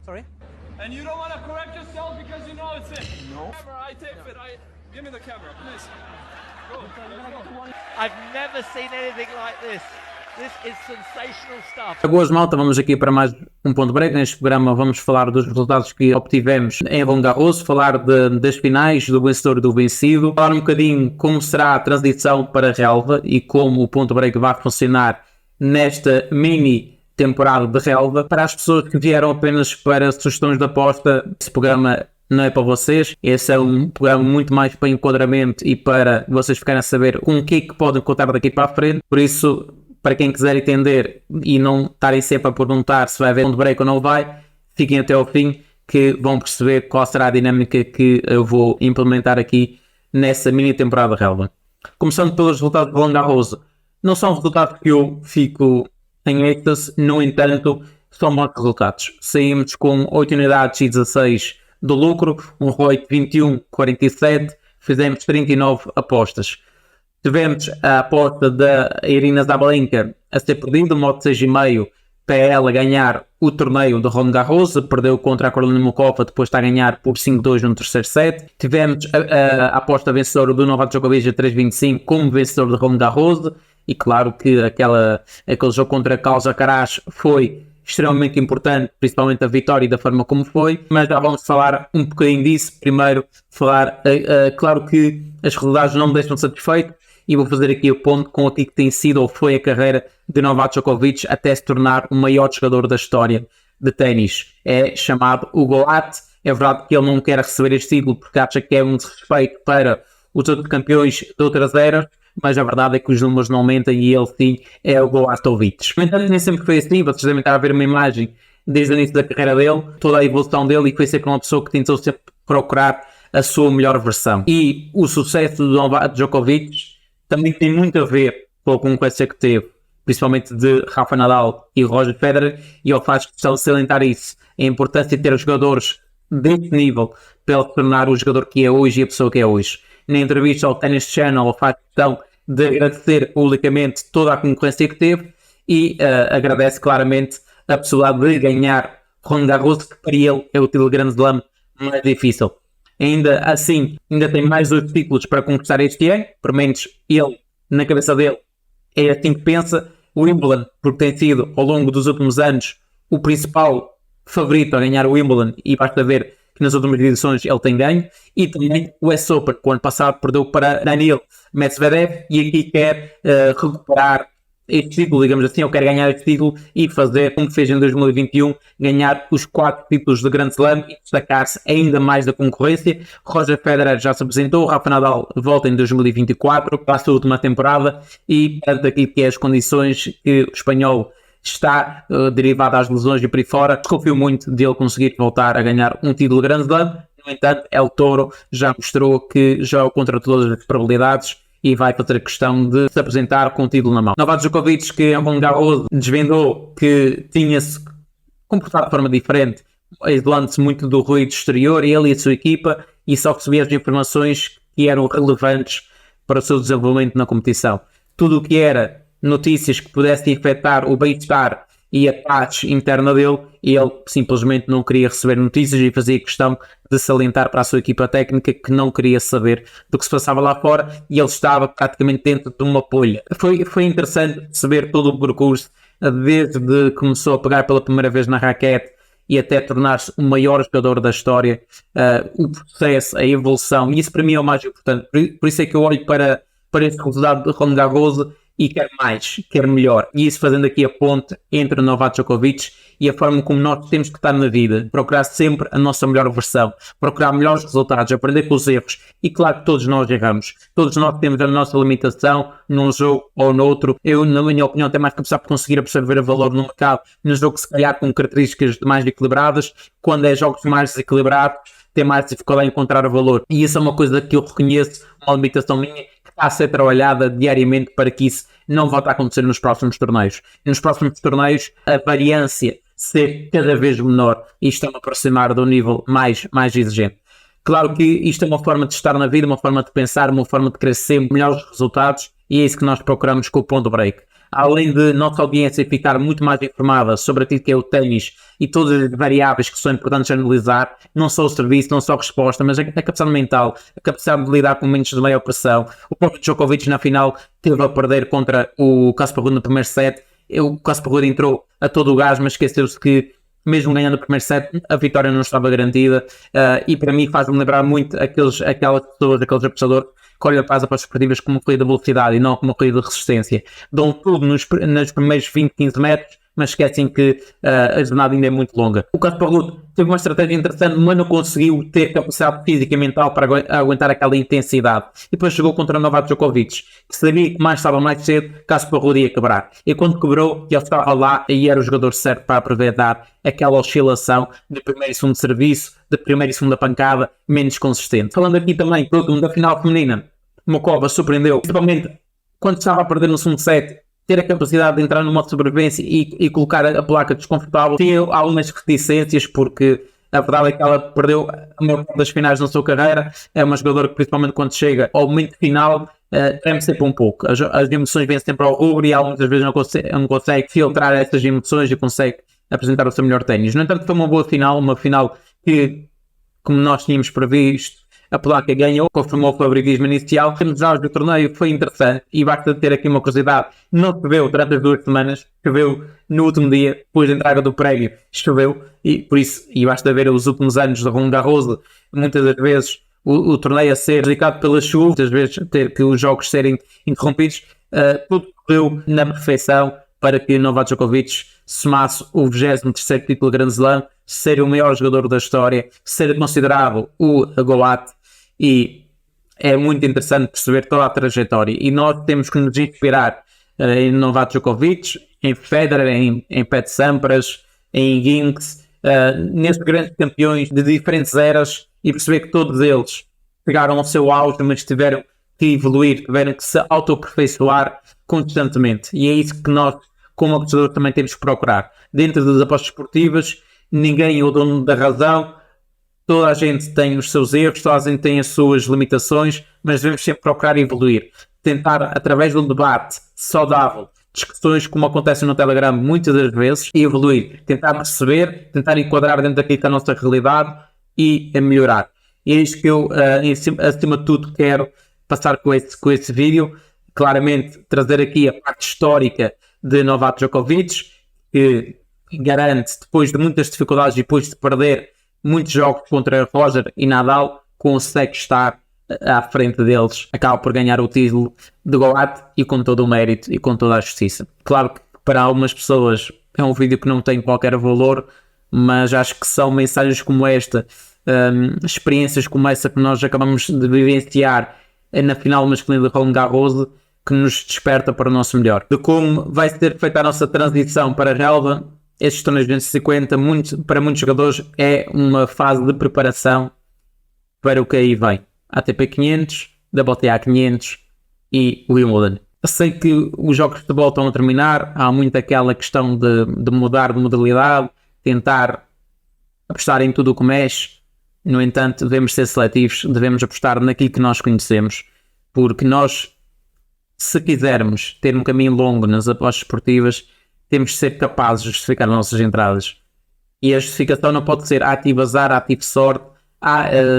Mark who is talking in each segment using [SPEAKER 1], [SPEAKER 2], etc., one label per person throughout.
[SPEAKER 1] Sorry?
[SPEAKER 2] And you don't want to correct yourself because you know it's it. No. Camera, I take it. Give me the camera, please. Go. Let's go.
[SPEAKER 1] I've never seen anything like this. This is sensational stuff.
[SPEAKER 3] Boas, malta, vamos aqui para mais um ponto break. Neste programa vamos falar dos resultados que obtivemos em Roland Garros, falar das finais, do vencedor e do vencido, falar um bocadinho como será a transição para a relva e como o ponto break vai funcionar nesta mini temporada de relva. Para as pessoas que vieram apenas para sugestões de aposta, esse programa não é para vocês. Esse é um programa muito mais para enquadramento e para vocês ficarem a saber com o que é que podem contar daqui para a frente. Por isso, para quem quiser entender e não estarem sempre a perguntar se vai haver ponto break ou não vai, fiquem até ao fim que vão perceber qual será a dinâmica que eu vou implementar aqui nessa mini temporada de relva. Começando pelos resultados de Roland Garros. Não são resultados que eu fico em êxtase, no entanto, são bons resultados. Saímos com 8 unidades e 16 do lucro, um ROI de 21,47, fizemos 39 apostas. Tivemos a aposta da Irina Zabalenka a ser perdida, modo 6,5, para ela ganhar o torneio de Roland Garros, perdeu contra a Karolina Muchova, depois está a ganhar por 5-2 no terceiro set. Tivemos a aposta vencedora do Novak Djokovic a 3,25 como vencedor de Roland Garros, e claro que aquele jogo contra a Carlos Alcaraz foi extremamente importante, principalmente a vitória e da forma como foi, mas já vamos falar um bocadinho disso. Primeiro, claro que as resultados não me deixam satisfeito, e vou fazer aqui o ponto com aquilo que tem sido ou foi a carreira de Novak Djokovic até se tornar o maior jogador da história de ténis. É chamado o GOAT. É verdade que ele não quer receber este título porque acha que é um desrespeito para os outros campeões de outras eras, mas a verdade é que os números não aumentam e ele sim é o GOATovic. No entanto, nem sempre foi assim. Vocês devem estar a ver uma imagem desde o início da carreira dele, toda a evolução dele, e foi sempre uma pessoa que tentou sempre procurar a sua melhor versão. E o sucesso do Novak Djokovic também tem muito a ver com a concorrência que teve, principalmente de Rafa Nadal e Roger Federer, e ele faz questão de salientar isso, a importância de ter os jogadores deste nível para ele tornar o jogador que é hoje e a pessoa que é hoje. Na entrevista ao Tennis Channel, ele faz questão de agradecer publicamente toda a concorrência que teve e agradece claramente a possibilidade de ganhar Roland Garros, que para ele é o título de Grand Slam mais difícil. Ainda assim, ainda tem mais 2 títulos para conquistar este ano, pelo menos ele, na cabeça dele, é assim que pensa. O Wimbledon, porque tem sido, ao longo dos últimos anos, o principal favorito a ganhar o Wimbledon, e basta ver que nas últimas edições ele tem ganho, e também o US Open, que o ano passado perdeu para Daniil Medvedev, e aqui quer recuperar este título, digamos assim, ou quer ganhar este título e fazer, como fez em 2021, ganhar os 4 títulos de Grand Slam e destacar-se ainda mais da concorrência. Roger Federer já se apresentou, Rafa Nadal volta em 2024 para a sua última temporada, e daqui que é as condições que o espanhol está derivado às lesões e por aí fora, desconfio muito de ele conseguir voltar a ganhar um título de Grand Slam. No entanto, El Toro já mostrou que joga contra todas as probabilidades e vai fazer questão de se apresentar com o título na mão. Novak Djokovic, que em Roland Garros desvendou que tinha-se comportado de forma diferente, isolando-se muito do ruído exterior, ele e a sua equipa, e só recebia as informações que eram relevantes para o seu desenvolvimento na competição. Tudo o que era notícias que pudessem afetar o bem-estar e a paz interna dele, ele simplesmente não queria receber notícias e fazia questão de salientar para a sua equipa técnica que não queria saber do que se passava lá fora, e ele estava praticamente dentro de uma bolha. Foi interessante perceber todo o percurso, desde que começou a pegar pela primeira vez na raquete e até tornar-se o maior jogador da história, o processo, a evolução, e isso para mim é o mais importante. Por isso é que eu olho para este resultado de Roland Garros e quero mais, quero melhor. E isso fazendo aqui a ponte entre o Novak Djokovic e a forma como nós temos que estar na vida. Procurar sempre a nossa melhor versão, procurar melhores resultados, aprender com os erros. E claro que todos nós erramos. Todos nós temos a nossa limitação num jogo ou noutro. Eu, na minha opinião, tenho mais que começar por conseguir absorver o valor no mercado. Num jogo, se calhar, com características mais equilibradas. Quando é jogos mais desequilibrados, tem mais dificuldade em encontrar o valor. E isso é uma coisa que eu reconheço, uma limitação minha, a ser trabalhada diariamente para que isso não volte a acontecer nos próximos torneios. E nos próximos torneios, a variância ser cada vez menor e estão a aproximar de um nível mais exigente. Claro que isto é uma forma de estar na vida, uma forma de pensar, uma forma de querer sempre melhores resultados, e é isso que nós procuramos com o ponto break. além de nossa audiência ficar muito mais informada sobre aquilo que é o ténis e todas as variáveis que são importantes a analisar, não só o serviço, não só a resposta, mas a capacidade mental, a capacidade de lidar com momentos de maior pressão. O próprio Djokovic na final teve a perder contra o Casper Ruud no primeiro set. O Casper Ruud entrou a todo o gás, mas esqueceu-se que mesmo ganhando o primeiro set, a vitória não estava garantida, e para mim faz-me lembrar muito aquelas pessoas, aqueles apostadores que olham para as apostas esportivas como uma corrida de velocidade e não como uma corrida de resistência. Dão tudo nos primeiros 20, 15 metros, mas esquecem que a jornada ainda é muito longa. O Casper Ruud teve uma estratégia interessante, mas não conseguiu ter capacidade física e mental para aguentar aquela intensidade. E depois chegou contra o Novak Djokovic, que sabia que mais estava mais cedo, Casper Ruud ia quebrar. E quando quebrou, ele estava lá e era o jogador certo para aproveitar aquela oscilação de primeiro e segundo serviço, de primeira e segunda pancada, menos consistente. Falando aqui também, da final feminina, Mokova surpreendeu, principalmente quando estava a perder no segundo set, ter a capacidade de entrar no modo de sobrevivência e colocar a placa desconfortável. Tinha algumas reticências, porque a verdade é que ela perdeu a maior parte das finais na sua carreira. É uma jogadora que, principalmente quando chega ao momento final, treme sempre um pouco. As emoções vêm sempre ao rubro e ela muitas vezes não consegue filtrar essas emoções e consegue apresentar o seu melhor ténis. No entanto, foi uma boa final, uma final que, como nós tínhamos previsto, a placa ganhou, confirmou o favoritismo inicial. Temos já do torneio, foi interessante e basta ter aqui uma curiosidade. Não choveu durante as 2 semanas, choveu no último dia, depois da entrada do prémio, choveu e por isso, e basta ver os últimos anos da Roland Garros, muitas das vezes o torneio a ser dedicado pela chuva, muitas vezes ter que os jogos serem interrompidos, tudo correu na perfeição para que Novak Djokovic somasse o 23º título Grand Slam, ser o maior jogador da história, ser considerado o GOAT. E é muito interessante perceber toda a trajetória e nós temos que nos inspirar em Novak Djokovic, em Federer, em Pete Sampras, em Ginks, nestes grandes campeões de diferentes eras, e perceber que todos eles chegaram ao seu auge, mas tiveram que evoluir, tiveram que se autoaperfeiçoar constantemente, e é isso que nós como apostadores também temos que procurar. Dentro das apostas esportivas, ninguém é o dono da razão. Toda a gente tem os seus erros, toda a gente tem as suas limitações, mas devemos sempre procurar evoluir. Tentar, através de um debate saudável, discussões como acontecem no Telegram muitas das vezes, evoluir. Tentar perceber, tentar enquadrar dentro daquilo que é a nossa realidade e a melhorar. E é isto que eu, acima de tudo, quero passar com esse vídeo. Claramente, trazer aqui a parte histórica de Novak Djokovic, que garante, depois de muitas dificuldades e depois de perder muitos jogos contra Roger e Nadal, consegue estar à frente deles, acaba por ganhar o título de GOAT e com todo o mérito e com toda a justiça. Claro que para algumas pessoas é um vídeo que não tem qualquer valor, mas acho que são mensagens como esta, experiências como essa que nós acabamos de vivenciar na final masculina de Roland Garros, que nos desperta para o nosso melhor. De como vai ser feita a nossa transição para a relva, estes torneios de 250, para muitos jogadores, é uma fase de preparação para o que aí vem. ATP 500, WTA 500 e Wimbledon. Eu sei que os jogos de futebol estão a terminar, há muito aquela questão de mudar de modalidade, tentar apostar em tudo o que mexe. No entanto, devemos ser seletivos, devemos apostar naquilo que nós conhecemos, porque nós, se quisermos ter um caminho longo nas apostas esportivas, temos de ser capazes de justificar as nossas entradas. E a justificação não pode ser ativo azar, ativo sorte,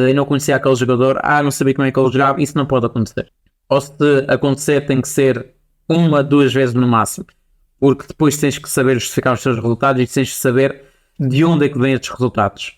[SPEAKER 3] eu não conhecia aquele jogador, não sabia como é que ele jogava. Isso não pode acontecer. Ou se acontecer, tem que ser 1, 2 vezes no máximo, porque depois tens que saber justificar os teus resultados e tens que saber de onde é que vêm estes resultados,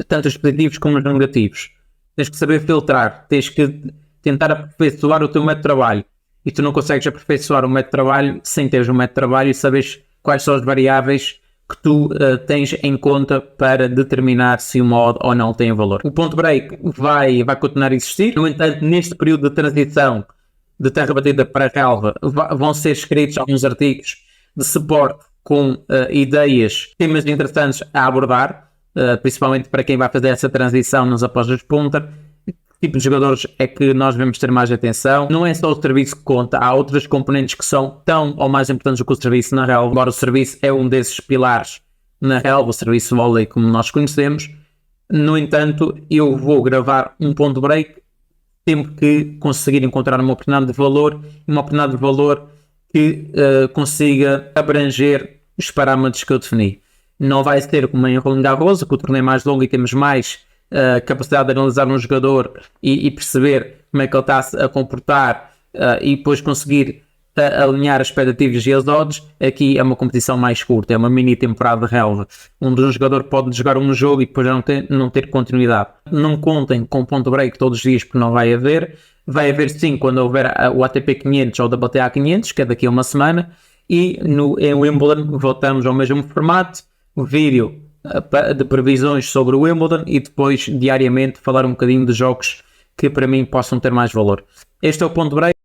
[SPEAKER 3] tanto os positivos como os negativos. Tens que saber filtrar, tens que tentar aperfeiçoar o teu método de trabalho, e tu não consegues aperfeiçoar o método de trabalho sem teres um método de trabalho e saberes quais são as variáveis que tu tens em conta para determinar se o modo ou não tem valor. O ponto break vai continuar a existir. No entanto, neste período de transição de terra batida para a relva, vão ser escritos alguns artigos de suporte com ideias, temas interessantes a abordar, principalmente para quem vai fazer essa transição nas apostas de punta. Que tipo de jogadores é que nós devemos ter mais atenção? Não é só o serviço que conta, há outras componentes que são tão ou mais importantes do que o serviço na relva. Agora o serviço é um desses pilares na relva, o serviço vôlei como nós conhecemos. No entanto, eu vou gravar um ponto break sempre que conseguir encontrar uma oportunidade de valor, que consiga abranger os parâmetros que eu defini. Não vai ser como em Roland Garros, que o torneio é mais longo e temos mais capacidade de analisar um jogador e perceber como é que ele está a comportar e depois conseguir alinhar as expectativas e as odds. Aqui é uma competição mais curta, é uma mini temporada de relva, onde um jogador pode jogar um jogo e depois não ter continuidade. Não contem com ponto break todos os dias, porque não vai haver. Vai haver sim quando houver o ATP 500 ou o WTA 500, que é daqui a uma semana, e em Wimbledon voltamos ao mesmo formato, o vídeo de previsões sobre o Wimbledon e depois diariamente falar um bocadinho de jogos que para mim possam ter mais valor. Este é o ponto break.